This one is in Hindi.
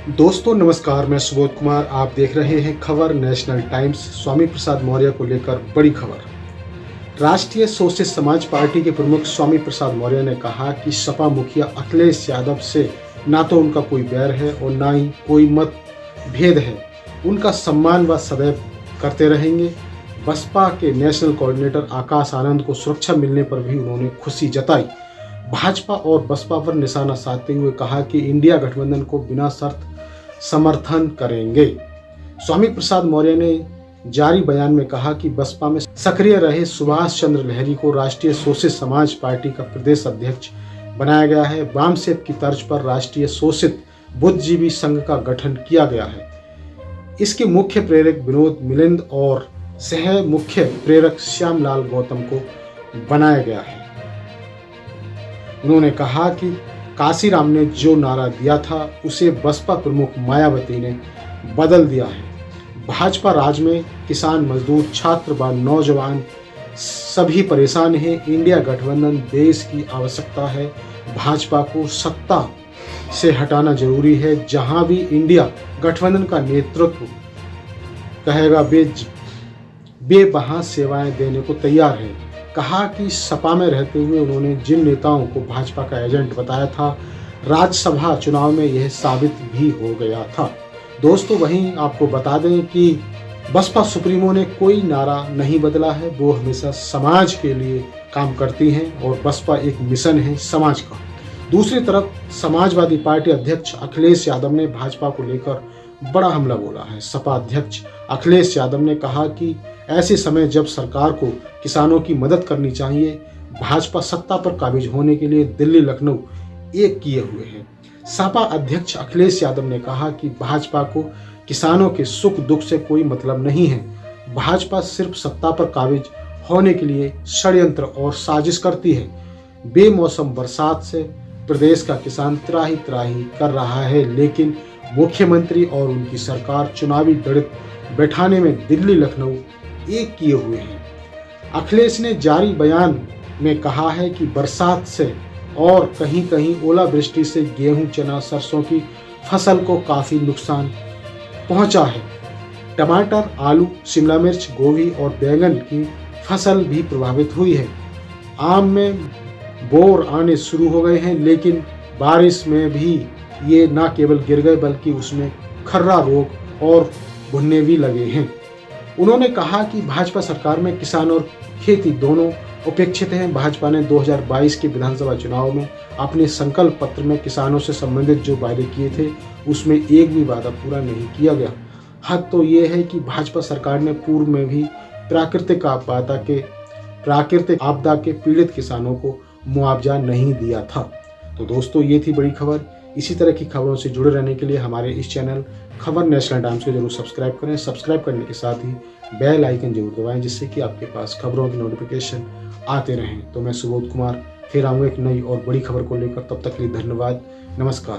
दोस्तों नमस्कार, मैं सुबोध कुमार। आप देख रहे हैं खबर नेशनल टाइम्स। स्वामी प्रसाद मौर्य को लेकर बड़ी खबर। राष्ट्रीय सोशलिस्ट समाज पार्टी के प्रमुख स्वामी प्रसाद मौर्य ने कहा कि सपा मुखिया अखिलेश यादव से ना तो उनका कोई बैर है और ना ही कोई मतभेद है। उनका सम्मान वह सदैव करते रहेंगे। बसपा के नेशनल कोऑर्डिनेटर आकाश आनंद को सुरक्षा मिलने पर भी उन्होंने खुशी जताई। भाजपा और बसपा पर निशाना साधते हुए कहा कि इंडिया गठबंधन को बिना शर्त समर्थन करेंगे। स्वामी प्रसाद मौर्य ने जारी बयान में कहा कि बसपा में सक्रिय रहे सुभाष चंद्र लहरी को राष्ट्रीय सोशलिस्ट समाज पार्टी का प्रदेश अध्यक्ष बनाया गया है। वामसेप की तर्ज पर राष्ट्रीय शोषित बुद्धिजीवी संघ का गठन किया गया है। इसके मुख्य प्रेरक विनोद मिलिंद और सह मुख्य प्रेरक श्यामलाल गौतम को बनाया गया है। उन्होंने कहा कि काशीराम ने जो नारा दिया था उसे बसपा प्रमुख मायावती ने बदल दिया है। भाजपा राज में किसान, मजदूर, छात्र व नौजवान सभी परेशान हैं। इंडिया गठबंधन देश की आवश्यकता है। भाजपा को सत्ता से हटाना जरूरी है। जहां भी इंडिया गठबंधन का नेतृत्व कहेगा वे वहां सेवाएं देने को तैयार हैं। कहा कि सपा में रहते हुए उन्होंने जिन नेताओं को भाजपा का एजेंट बताया था, राज्यसभा चुनाव में यह साबित भी हो गया था। दोस्तों वहीं आपको बता दें कि बसपा सुप्रीमो ने कोई नारा नहीं बदला है। वो हमेशा समाज के लिए काम करती हैं और बसपा एक मिशन है समाज का। दूसरी तरफ समाजवादी पार्टी अध्यक्ष अखिलेश यादव ने भाजपा को लेकर बड़ा हमला बोला है। सपा अध्यक्ष अखिलेश यादव ने कहा कि ऐसे समय जब सरकार को किसानों की मदद करनी चाहिए, भाजपा सत्ता पर काबिज होने के लिए दिल्ली लखनऊ एक किए हुए है। सपा अध्यक्ष अखिलेश यादव ने कहा कि भाजपा को किसानों के सुख दुख से कोई मतलब नहीं है। भाजपा सिर्फ सत्ता पर काबिज होने के लिए षड्यंत्र और साजिश करती है। बेमौसम बरसात से प्रदेश का किसान त्राही त्राही कर रहा है, लेकिन मुख्यमंत्री और उनकी सरकार चुनावी गणित बैठाने में दिल्ली लखनऊ एक किए हुए हैं। अखिलेश ने जारी बयान में कहा है कि बरसात से और कहीं कहीं ओलावृष्टि से गेहूं, चना, सरसों की फसल को काफी नुकसान पहुंचा है। टमाटर, आलू, शिमला मिर्च, गोभी और बैंगन की फसल भी प्रभावित हुई है। आम में बोर आने शुरू हो गए हैं, लेकिन बारिश में भी ये न केवल गिर गए बल्कि उसमें खर्रा रोग और भुन्ने भी लगे हैं। उन्होंने कहा कि भाजपा सरकार में किसान और खेती दोनों उपेक्षित हैं। भाजपा ने 2022 के विधानसभा चुनाव में अपने संकल्प पत्र में किसानों से संबंधित जो वायदे किए थे उसमें एक भी वादा पूरा नहीं किया गया। हद तो ये है कि भाजपा सरकार ने पूर्व में भी प्राकृतिक आपदा के पीड़ित किसानों को मुआवजा नहीं दिया था। तो दोस्तों ये थी बड़ी खबर। इसी तरह की खबरों से जुड़े रहने के लिए हमारे इस चैनल खबर नेशनल टाइम्स को जरूर सब्सक्राइब करें। सब्सक्राइब करने के साथ ही बेल आइकन जरूर दबाएं, जिससे कि आपके पास खबरों की नोटिफिकेशन आते रहें। तो मैं सुबोध कुमार फिर आऊँगा एक नई और बड़ी खबर को लेकर। तब तक के लिए धन्यवाद, नमस्कार।